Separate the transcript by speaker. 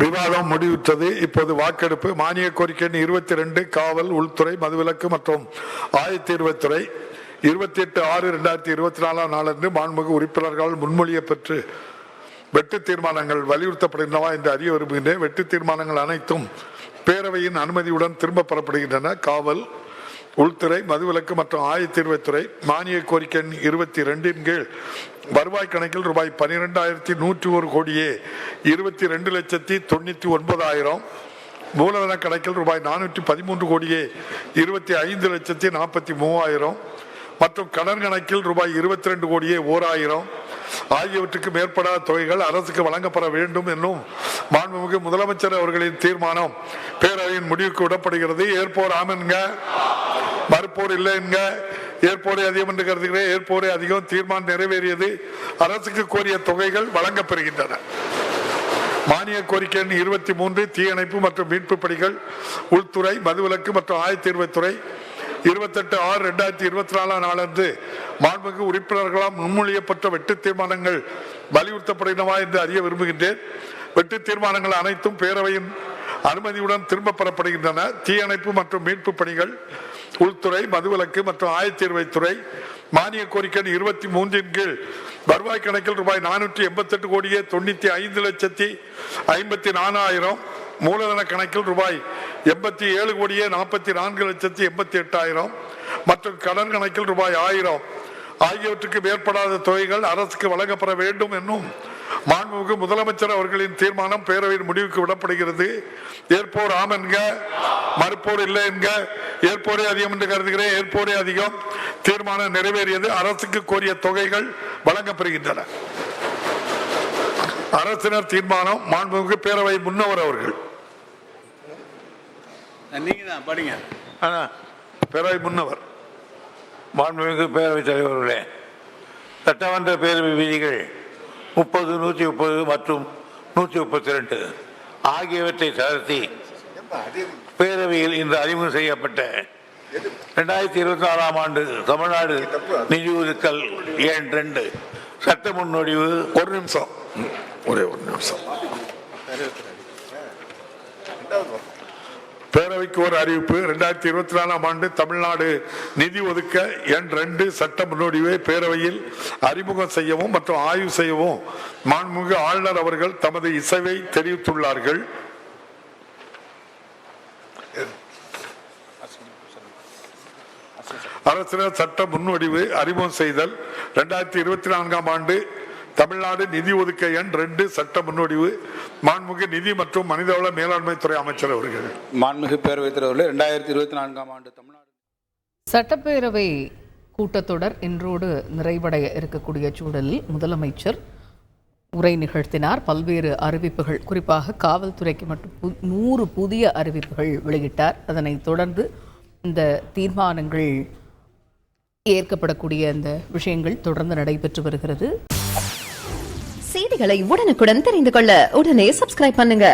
Speaker 1: விவாதம் முடிவுற்றது. இப்போது வாக்கெடுப்பு. மானிய கோரிக்கை 22 காவல், உள்துறை, மதுவிலக்கு மற்றும் ஆயத்தீர்வுத்துறை 28/6/2024 நாளன்று மாண்புமிகு உறுப்பினர்களால் முன்மொழிய பெற்று வெட்டு தீர்மானங்கள் வலியுறுத்தப்படுகின்றன என்று அறிய விரும்புகின்றேன். வெட்டு தீர்மானங்கள் அனைத்தும் பேரவையின் அனுமதியுடன் திரும்ப பெறப்படுகின்றன. காவல், உள்துறை, மதுவிலக்கு மற்றும் ஆயத்தீர்வுத்துறை மானிய கோரிக்கை 22 கீழ் வருவாய் கணக்கில் ரூபாய் 12,101 கோடியே 22,99,000, மூலதன கணக்கில் ரூபாய் 413 கோடியே 25,43,000 மற்றும் கடன் கணக்கில் ரூபாய் 22 கோடியே 1,000 ஆகியவற்றுக்கு மேற்படாத தொகைகள் அரசுக்கு வழங்கப்பட வேண்டும் என்னும் மாண்புமிகு முதலமைச்சர் அவர்களின் தீர்மானம் பேரவையின் முடிவுக்கு விடப்படுகிறது. ஏற்போர் ஆமென்க, மறுப்போர் இல்லை என்க. ஏற்போரே அதிகம் என்று கருதுகிறேன். ஏற்போரே அதிகம். தீர்மானம் நிறைவேறியது. அரசுக்கு கோரிய தொகைகள் வழங்கப்பெறுகின்றன. மானிய கோரிக்கை 23 தீயணைப்பு மற்றும் மீட்பு பணிகள், உள்துறை, மதுவிலக்கு மற்றும் ஆயத்தீர்வுத்துறை 28/6/2024 நாளன்று மாண்புமிகு உறுப்பினர்களால் முன்மொழியப்பட்ட வெட்டு தீர்மானங்கள் வலியுறுத்தப்படுகின்றன என்று அறிய விரும்புகின்றேன். வெட்டு தீர்மானங்கள் அனைத்தும் பேரவையின் அனுமதியுடன் திரும்ப பெறப்படுகின்றன. தீயணைப்பு மற்றும் மீட்பு பணிகள், உள்துறை, மதுவிலக்கு மற்றும் ஆயத்தீர்வுத்துறை மானிய கோரிக்கை 23 கீழ் வருவாய் கணக்கில் ரூபாய் 488 கோடியே 95,54,000, மூலதன கணக்கில் ரூபாய் 87 கோடியே 44,88,000 மற்றும் கடன் கணக்கில் ரூபாய் 1000 ஆகியவற்றுக்கு மேற்படாத தொகைகள் அரசுக்கு வழங்கப்பட வேண்டும் என்னும் மாண்புமிகு முதலமைச்சர் அவர்களின் தீர்மானம் பேரவையின் முடிவுக்கு விடப்படுகிறது. ஏற்போர் ஆம் என்க, மறுப்போர் இல்லை என்க. ஏற்போரே அதிகம் என்று கருதுகிறேன். ஏற்போரே அதிகம். தீர்மானம் நிறைவேறியது. அரசுக்கு கோரிய தொகைகள் வழங்கப்படுகின்றன. அரசினர் தீர்மானம். மாண்புமிகு பேரவை முன்னவர் அவர்கள். பேரவை முன்னவர்.
Speaker 2: மாண்புமிகு பேரவைத் தலைவர்களே, சட்டமன்ற பேரவை விதிகள் 30, 130 மற்றும் 132 ஆகியவற்றை தளர்த்தி பேரவையில் இன்று அறிமுகம் செய்யப்பட்ட 2024 ஆண்டு தமிழ்நாடு நிதி ஒதுக்கல் எண் 2 சட்ட முன்வடிவு.
Speaker 1: ஒரு நிமிஷம், ஒரே ஒரு நிமிஷம். பேரவைக்கு ஒரு அறிவிப்பு. 2024 ஆண்டு தமிழ்நாடு நிதி ஒதுக்க எண் 2 சட்ட முன்னோடிவை பேரவையில் அறிமுகம் செய்யவும் மற்றும் ஆய்வு செய்யவும் மாண்புமிகு ஆளுநர் அவர்கள் தமது இசைவை தெரிவித்துள்ளார்கள். அரசினர் சட்ட முன்வடிவு அறிமுகம் செய்தல். 2024 ஆண்டு தமிழ்நாடு நிதி ஒதுக்க எண் 2 சட்ட முன்னோடிவு. மாண்புமிகு நிதி மற்றும் மனிதவள மேலாண்மை துறை அமைச்சர் அவர்கள்.
Speaker 3: மாண்புமிகு பேரவைத் தலைவர்களே, 2024 ஆண்டு தமிழ்நாடு
Speaker 4: சட்டப்பேரவை கூட்டத்தொடர் இன்றோடு நிறைவடைய இருக்கக்கூடிய சூழலில் முதலமைச்சர் உரை நிகழ்த்தினார். பல்வேறு அறிவிப்புகள், குறிப்பாக காவல்துறைக்கு மட்டும் 100 புதிய அறிவிப்புகள் வெளியிட்டார். அதனைத் தொடர்ந்து இந்த தீர்மானங்கள் ஏற்கப்படக்கூடிய இந்த விஷயங்கள் தொடர்ந்து நடைபெற்று வருகிறது.
Speaker 5: செய்திகளை உடனுக்குடன் தெரிந்து கொள்ள உடனே சப்ஸ்கிரைப் பண்ணுங்க.